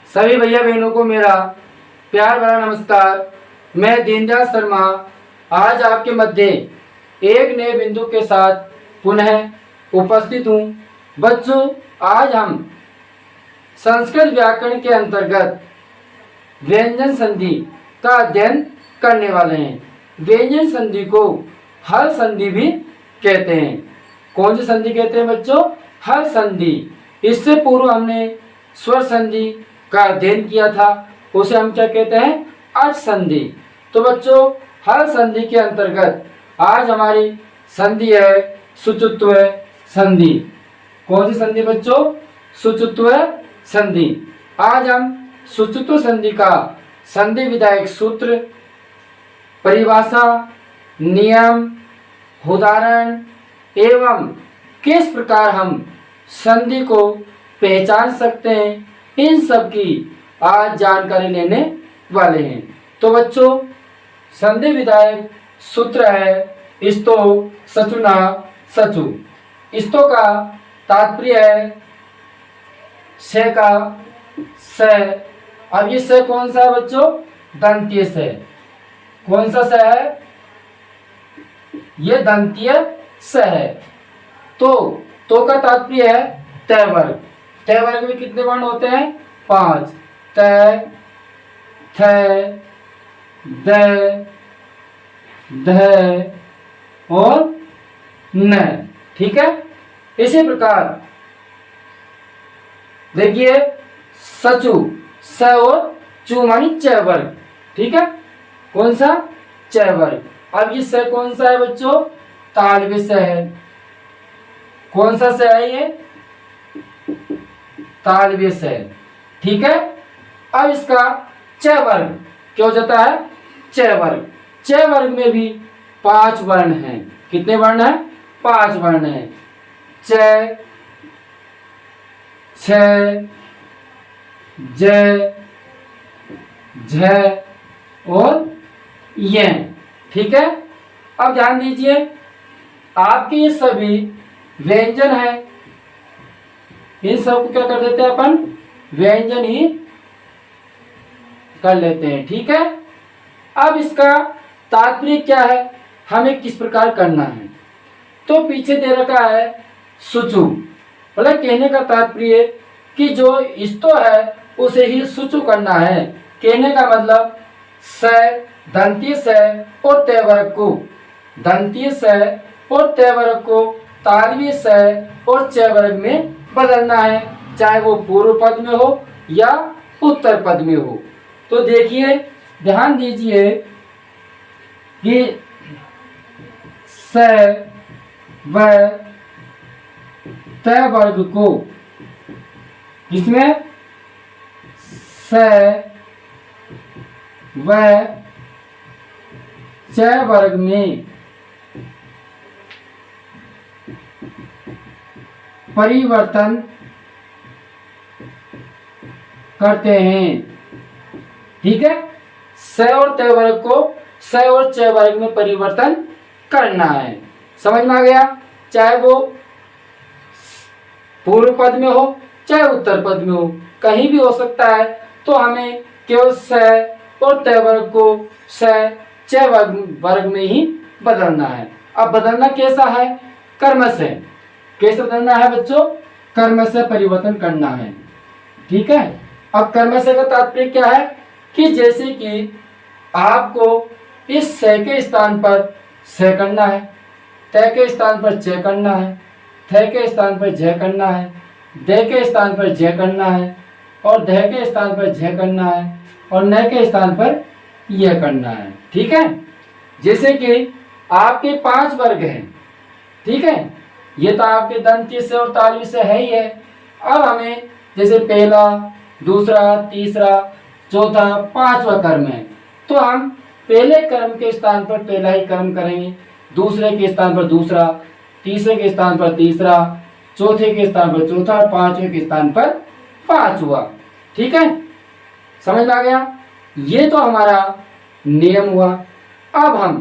सभी भैया बहनों को मेरा प्यार भरा नमस्कार। मैं दीनदयाल शर्मा आज आपके मध्य एक नए बिंदु के साथ पुनः उपस्थित हूँ। बच्चों, आज हम संस्कृत व्याकरण के अंतर्गत व्यंजन संधि का अध्ययन करने वाले हैं। व्यंजन संधि को हल संधि भी कहते हैं। कौन सी संधि कहते हैं बच्चों? हल संधि। इससे पूर्व हमने स्वर संधि का अध्ययन किया था, उसे हम क्या कहते हैं? अच संधि। तो बच्चों, हल संधि के अंतर्गत आज हमारी संधि है सुचुत्व संधि। कौन सी संधि बच्चों? सुचुत्व संधि। आज हम सुचुत्व संधि का संधि विधायक सूत्र, परिभाषा, नियम, उदाहरण एवं किस प्रकार हम संधि को पहचान सकते हैं, इन सब की आज जानकारी लेने वाले हैं। तो बच्चों, संधि विधायक सूत्र है स्तो सचुना सचु। स्तो का तात्पर्य है से का से। अब ये से कौन सा है बच्चों? दंतीय से। कौन सा से है? ये दंतीय से है। तो का तात्पर्य है तय वर्ग। तय वर्ग में कितने वर्ण होते हैं? 5। तय, थ, द, ध और न। ठीक है। इसी प्रकार देखिए सचु, स और चु मानी चय वर्ग। ठीक है। कौन सा? चय वर्ग। अब ये स कौन सा है बच्चों? तालव्य स है। कौन सा स है ये? तालव्य स है। ठीक है। अब इसका चय वर्ग क्या हो जाता है? चय वर्ग। चय वर्ग में भी 5 वर्ण हैं। कितने वर्ण हैं? 5 वर्ण हैं। च, छ, ज, झ और य। ठीक है। अब ध्यान दीजिए, आपके ये सभी व्यंजन हैं। इन सब को क्या कर देते हैं अपन? व्यंजन ही कर लेते हैं। ठीक है। अब इसका तात्पर्य क्या है, हमें किस प्रकार करना है? तो पीछे दे रखा है सुचु। मतलब कहने का तात्पर्य कि जो स्तो है उसे ही सुचु करना है। कहने का मतलब स, दंतीय स और तय वर्ग को, दंतीय स और तय वर्ग को तालव्य स और चय वर्ग में बदलना है, चाहे वो पूर्व पद में हो या उत्तर पद में हो। तो देखिए, ध्यान दीजिए कि स व तय वर्ग को इसमें स व चय वर्ग में परिवर्तन करते हैं। ठीक है। स और तय वर्ग को स और चय वर्ग में परिवर्तन करना है। समझ में आ गया? चाहे वो पूर्व पद में हो चाहे उत्तर पद में हो, कहीं भी हो सकता है। तो हमें केवल स और तय वर्ग को स चय वर्ग में ही बदलना है। अब बदलना कैसा है? कर्म से। कैसे बदलना है बच्चों? कर्म से परिवर्तन करना है। ठीक है। अब कर्म से का तात्पर्य क्या है कि जैसे कि आपको इस स के स्थान पर स करना है, तय के स्थान पर च करना है, थ के स्थान पर झ करना है, द के स्थान पर झ करना है और ध के स्थान पर झ करना है और न के स्थान पर य करना है। ठीक है। जैसे कि आपके 5 वर्ग हैं। ठीक है। ये तो आपके दंतीय से और तालव्य से है ही है। अब हमें जैसे पहला, दूसरा, तीसरा, चौथा, 5वां कर्म है, तो हम पहले कर्म के स्थान पर पहला ही कर्म करेंगे, दूसरे के स्थान पर दूसरा, तीसरे के स्थान पर तीसरा, चौथे के स्थान पर चौथा और 5वें के स्थान पर 5वां। ठीक है। समझ में आ गया? ये तो हमारा नियम हुआ। अब हम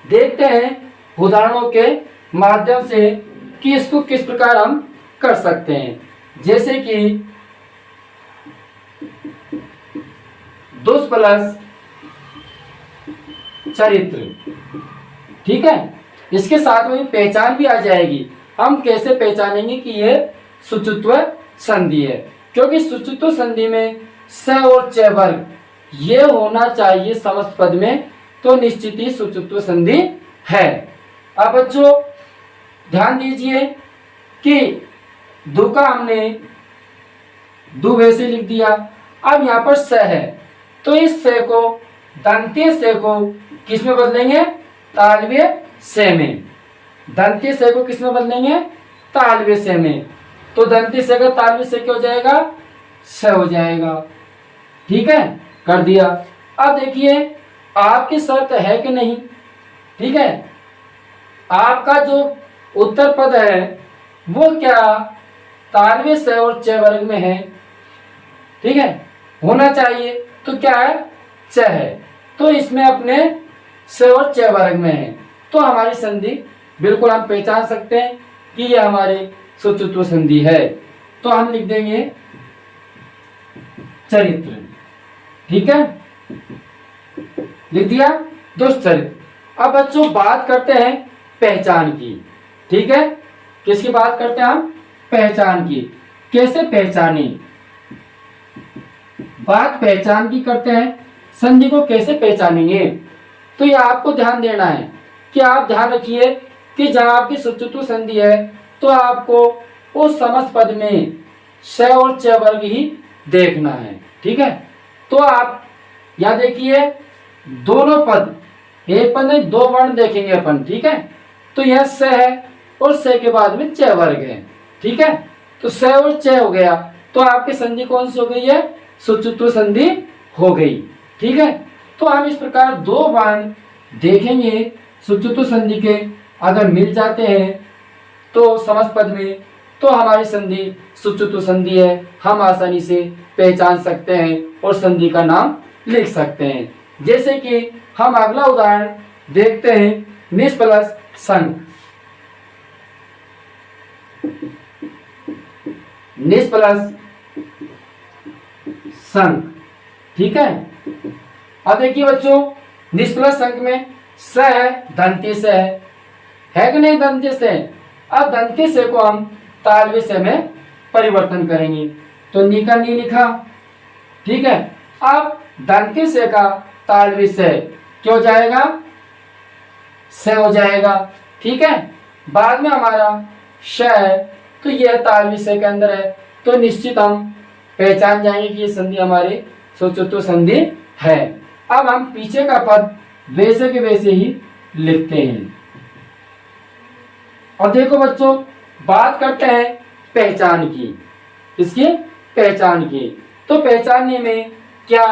देखते हैं उदाहरणों के माध्यम से कि इसको किस प्रकार हम कर सकते हैं। जैसे कि दोष प्लस चरित्र। ठीक है, इसके साथ में पहचान भी आ जाएगी। हम कैसे पहचानेंगे कि ये सुचुत्व संधि है, क्योंकि सुचुत्व संधि में स और च वर्ग ये होना चाहिए समस्त पद में, तो निश्चित ही सुचुत्व संधि है। अब बच्चों ध्यान दीजिए कि दु का हमने दु वैसे लिख दिया। अब यहाँ पर स है, तो इस स को दंत्य स को किस में बदलेंगे? तालव्य स में। दंत्य स को किस में बदलेंगे? तालव्य स में। तो दंत्य स का तालव्य स क्या हो जाएगा? स हो जाएगा। ठीक है, कर दिया। अब देखिए आपकी शर्त है कि नहीं। ठीक है, आपका जो उत्तर पद है वो क्या तालव्य स और च वर्ग में है। ठीक है, होना चाहिए, तो क्या है? च है, तो इसमें अपने स और च वर्ग में है, तो हमारी संधि बिल्कुल हम पहचान सकते हैं कि यह हमारी सुचुत्व संधि है। तो हम लिख देंगे चरित्र। ठीक है, लिख दिया दोस्त चरित्र। अब बच्चों बात करते हैं पहचान की। ठीक है, किसकी बात करते हैं हम? पहचान की। कैसे पहचानी? बात पहचान की करते हैं, संधि को कैसे पहचानेंगे? तो ये आपको ध्यान देना है कि आप ध्यान रखिए कि जहां आपकी सुचुत्व संधि है तो आपको उस समस्त पद में स और च वर्ग ही देखना है। ठीक है, तो आप यहाँ देखिए दोनों पद, एक पद नहीं दो वर्ण देखेंगे अपन। ठीक है, तो यह स है और स के बाद में च वर्ग है। ठीक है, तो स और च हो गया, तो आपकी संधि कौन सी हो गई है? सुचुत्व संधि हो गई। ठीक है, तो हम इस प्रकार दो वर्ण देखेंगे सुचुत्व संधि के, अगर मिल जाते हैं तो समस्त पद में, तो हमारी संधि सुचुत्व संधि है। हम आसानी से पहचान सकते हैं और संधि का नाम लिख सकते हैं। जैसे कि हम अगला उदाहरण देखते हैं, निस प्लस संक। निस प्लस संक। ठीक है, अब देखिए बच्चों निस प्लस संक में स है, दंत्य स है कि नहीं? दंत्य स। अब दंत्य स को हम तालव्य स में परिवर्तन करेंगे, तो नी का नी लिखा। ठीक है, अब दंत्य स का तालव्य स क्या हो जाएगा? स हो जाएगा। ठीक है, बाद में हमारा श है, तो यह तालव्य स के अंदर है, तो निश्चित हम पहचान जाएंगे कि ये संधि हमारे सुचुत्व संधि है। अब हम पीछे का पद वैसे के वैसे ही लिखते हैं। और देखो बच्चों बात करते हैं पहचान की। इसकी पहचान की, तो पहचानने में क्या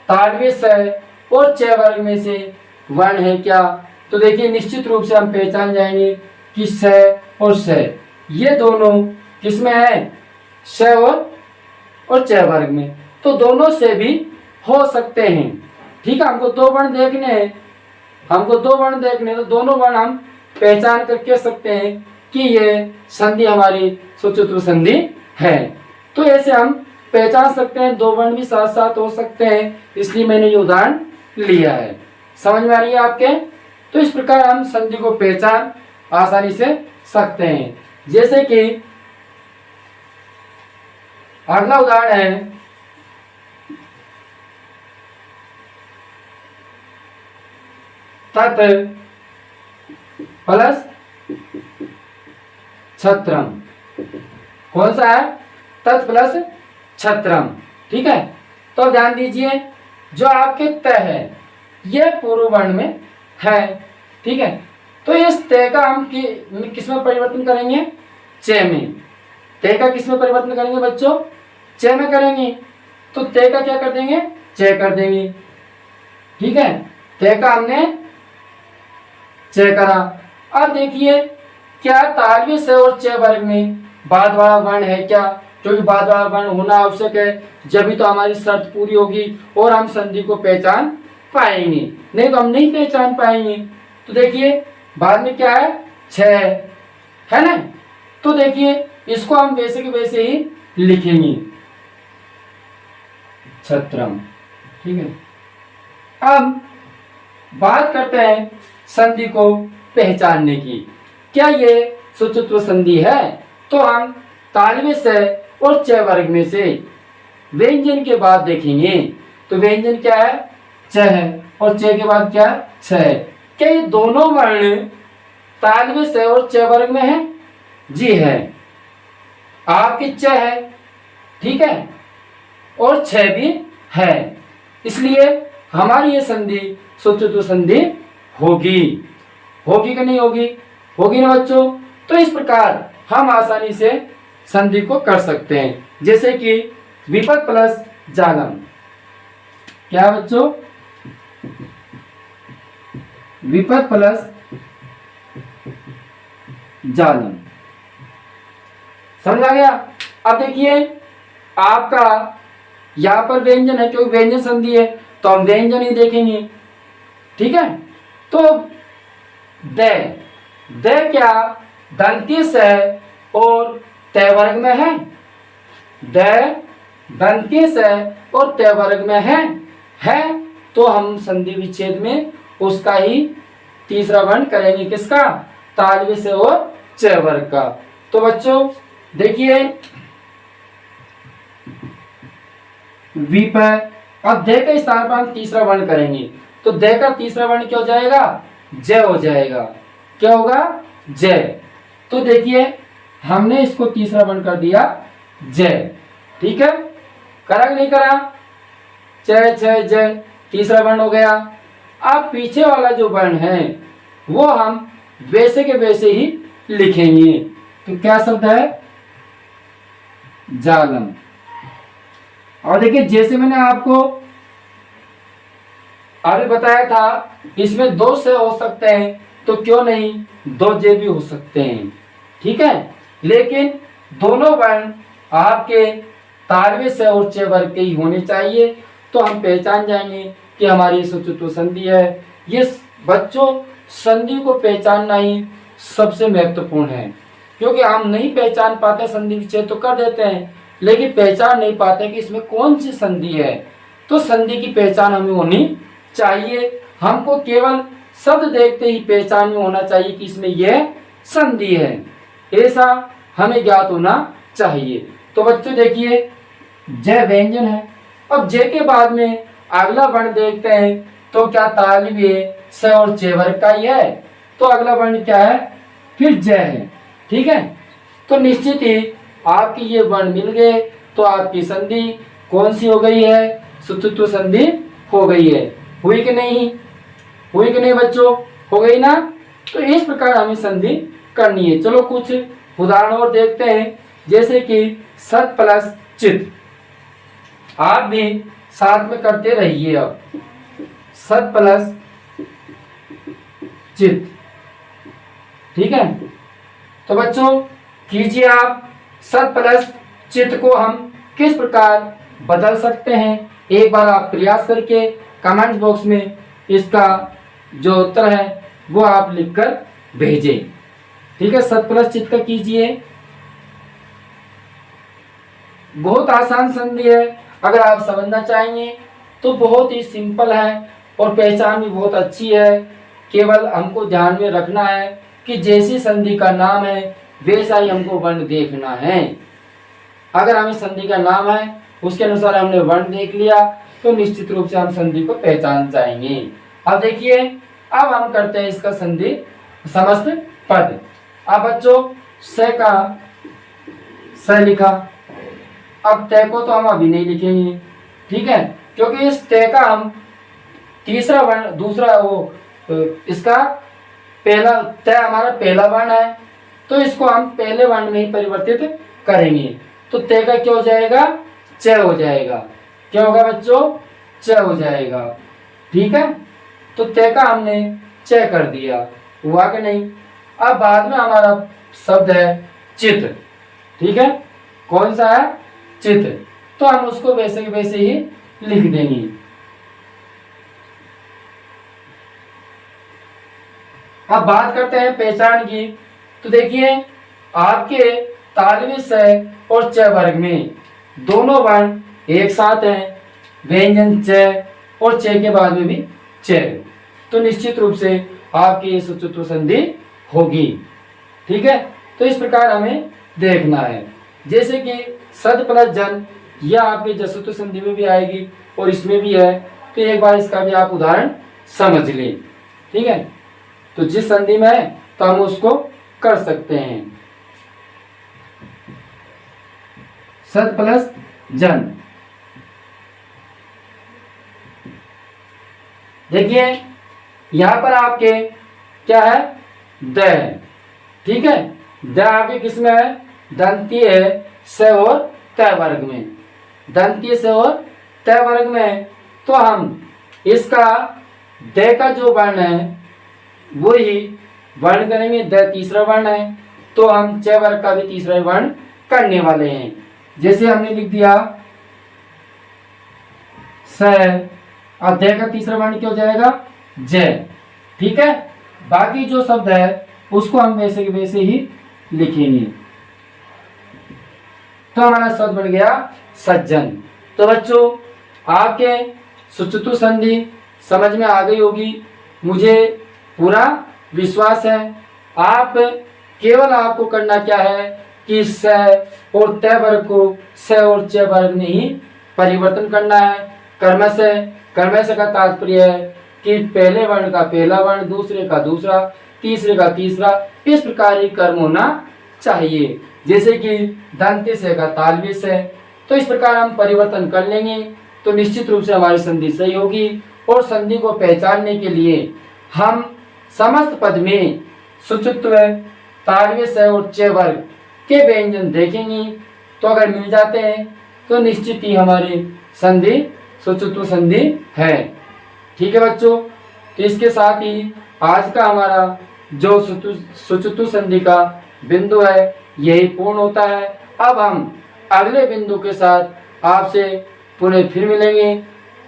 तालव्य स और च वर्ग में से वर्ण है क्या? तो देखिए निश्चित रूप से हम पहचान जाएंगे कि स और स ये दोनों किसमें है? स और च वर्ग में, तो दोनों से भी हो सकते हैं। ठीक है, हमको दो वर्ण देखने हैं, तो दोनों वर्ण हम पहचान कर कह सकते हैं कि ये संधि हमारी सुचुत्व संधि है। तो ऐसे हम पहचान सकते हैं, दो वर्ण भी साथ साथ हो सकते हैं, इसलिए मैंने ये उदाहरण लिया है। समझ में आ रही है आपके? तो इस प्रकार हम संधि को पहचान आसानी से सकते हैं। जैसे कि अगला उदाहरण है तत् प्लस छत्रम। कौन सा है? तत् प्लस छत्रम। ठीक है, तो ध्यान दीजिए जो आपके त है ये पूर्व वर्ण में है। ठीक है, तो इस त का हम किस में परिवर्तन करेंगे? च में। त का किस में परिवर्तन करेंगे बच्चों? च में करेंगे, तो त का क्या कर देंगे? च कर देंगे। ठीक है, त का हमने च करा। अब देखिए क्या तालव्य स और च वर्ग में बाद वाला वर्ण है क्या? क्योंकि बाद वाला वर्ण होना आवश्यक है, जब भी तो हमारी शर्त पूरी होगी और हम संधि को पहचान पाएंगे, नहीं तो हम नहीं पहचान पाएंगे। तो देखिए बाद में क्या है? छ है ना? तो देखिए इसको हम वैसे के वैसे ही लिखेंगे छत्रम। ठीक है। अब बात करते हैं संधि को पहचानने की। क्या ये सुचत्व संधि है? तो हम तालव्य स और च वर्ग में से व्यंजन के बाद देखेंगे। तो व्यंजन क्या है? च है, और च के बाद क्या है? छ है। क्या ये दोनों वर्ण तालव्य स और च वर्ग में है? जी है। आपके च है, ठीक है, और छ भी है, इसलिए हमारी ये संधि सुचत्व संधि होगी। होगी कि नहीं होगी? होगी ना बच्चों। तो इस प्रकार हम आसानी से संधि को कर सकते हैं, जैसे कि विपद प्लस जालम। क्या बच्चों? विपद प्लस जालम। समझ आ गया? अब देखिए आपका यहां पर व्यंजन है, क्योंकि व्यंजन संधि है तो हम व्यंजन ही देखेंगे, ठीक है। तो द क्या दंती स और त वर्ग में है? द दंती स और त वर्ग में है तो हम संधि विच्छेद में उसका ही तीसरा वर्ण करेंगे। किसका? तालव्य स और च वर्ग का। तो बच्चों देखिए विप, अब द के स्थान पर हम तीसरा वर्ण करेंगे, तो द का तीसरा वर्ण क्या हो जाएगा? ज हो जाएगा। क्या होगा? ज। तो देखिए हमने इसको तीसरा वर्ण कर दिया ज, ठीक है। करा कि नहीं करा? च छ ज तीसरा वर्ण हो गया। अब पीछे वाला जो वर्ण है वो हम वैसे के वैसे ही लिखेंगे। तो क्या शब्द है? जालम। और देखिए जैसे मैंने आपको अभी बताया था, इसमें दो से हो सकते हैं, तो क्यों नहीं दो जे भी हो सकते हैं, ठीक है। लेकिन दोनों वर्ण आपके तालव्य स और च वर्ग के ही होने चाहिए, तो हम पहचान जाएंगे कि हमारी सुचत्व संधि है। ये बच्चों संधि को पहचानना ही सबसे महत्वपूर्ण है, क्योंकि हम नहीं पहचान पाते संधि विच्छेद तो कर देते हैं, लेकिन पहचान नहीं पाते कि इसमें कौन सी संधि है। तो संधि की पहचान हमें होनी चाहिए। हमको केवल शब्द देखते ही पहचान में होना चाहिए कि इसमें यह संधि है, ऐसा हमें ज्ञात होना चाहिए। तो बच्चों देखिए ज व्यंजन है। अब ज के बाद में अगला वर्ण देखते हैं, तो क्या तालव्य स और च वर्ग का ही है, तो अगला वर्ण क्या है? फिर ज है, ठीक है। तो निश्चित ही आपकी ये वर्ण मिल गए, तो आपकी संधि कौन सी हो गई है? सुचत्व संधि हो गई है। हुई कि नहीं? हुई कि नहीं बच्चों? हो गई ना। तो इस प्रकार हमें संधि करनी है। चलो कुछ उदाहरण और देखते हैं, जैसे कि सत प्लस चित। आप भी साथ में करते रहिए। अब सत प्लस चित, ठीक है। तो बच्चों कीजिए आप। सत प्लस चित को हम किस प्रकार बदल सकते हैं, एक बार आप प्रयास करके कमेंट बॉक्स में इसका जो उत्तर है वो आप लिखकर भेजें, ठीक है। सत प्लस चित का कीजिए। बहुत आसान संधि है, अगर आप समझना चाहेंगे तो बहुत ही सिंपल है और पहचान भी बहुत अच्छी है। केवल हमको ध्यान में रखना है कि जैसी संधि का नाम है वैसा ही हमको वर्ण देखना है। अगर हमें संधि का नाम है उसके अनुसार हमने वर्ण देख लिया, तो निश्चित रूप से हम संधि को पहचान जाएंगे। अब देखिए, अब हम करते हैं इसका संधि समस्त पद। अब बच्चों स का स लिखा, अब तय को तो हम अभी नहीं लिखेंगे, ठीक है, क्योंकि इस तय का हम तीसरा वर्ण दूसरा इसका पहला तय हमारा पहला वर्ण है, तो इसको हम पहले वर्ण में ही परिवर्तित करेंगे। तो तय का क्या हो जाएगा? च हो जाएगा। क्या होगा बच्चों? च हो जाएगा, ठीक है। तो तय का हमने च कर दिया, हुआ कि नहीं। अब बाद में हमारा शब्द है चित, ठीक है। कौन सा है? चित। तो हम उसको वैसे के वैसे ही लिख देंगे। अब बात करते हैं पहचान की। तो देखिए आपके तालव्य स और च वर्ग में दोनों वर्ण एक साथ हैं, व्यंजन च और चे के बाद में भी चे, तो निश्चित रूप से आपकी ये सुचतु संधि होगी। ठीक है, तो इस प्रकार हमें देखना है। जैसे कि सद प्लस जन, यह आपकी जसुतु संधि में भी आएगी और इसमें भी है, तो एक बार इसका भी आप उदाहरण समझ लें। ठीक है, तो जिस संधि में है तो हम उसको कर सकते हैं। सद प्लस जन, देखिए यहां पर आपके क्या है, द है। ठीक है, द आपके किसमें है, दंतीय है, स और त वर्ग में, दंतीय स और त वर्ग में। तो हम इसका द का जो वर्ण है वो ही वर्ण करेंगे, द तीसरा वर्ण है, तो हम च वर्ग का भी तीसरा वर्ण करने वाले हैं। जैसे हमने लिख दिया स, अब द का तीसरा वर्ण क्या हो जाएगा, ज। ठीक है, बाकी जो शब्द है उसको हम वैसे के वैसे ही लिखेंगे, तो हमारा शब्द बन गया सज्जन। तो बच्चों आपके सुचतु संधि समझ में आ गई होगी, मुझे पूरा विश्वास है। आप केवल आपको करना क्या है कि स और त वर्ग को स और च वर्ग में ही परिवर्तन करना है। कर्मश का तात्पर्य है कि पहले वर्ण का पहला वर्ण, दूसरे का दूसरा, तीसरे का तीसरा, इस प्रकार ही कर्म होना चाहिए। जैसे कि दंत्य से का तालव्य से, तो इस प्रकार हम परिवर्तन कर लेंगे तो निश्चित रूप से हमारी संधि सही होगी। और संधि को पहचानने के लिए हम समस्त पद में सुचुत्व, तालव्य से और च वर्ग के व्यंजन देखेंगे, तो अगर मिल जाते हैं तो निश्चित ही हमारी संधि सुचुत्व संधि है। ठीक है बच्चों, तो इसके साथ ही आज का हमारा जो सुचुत्व संधि का बिंदु है यही पूर्ण होता है। अब हम अगले बिंदु के साथ आपसे पुनः फिर मिलेंगे।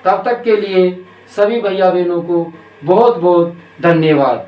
तब तक के लिए सभी भैया बहनों को बहुत बहुत धन्यवाद।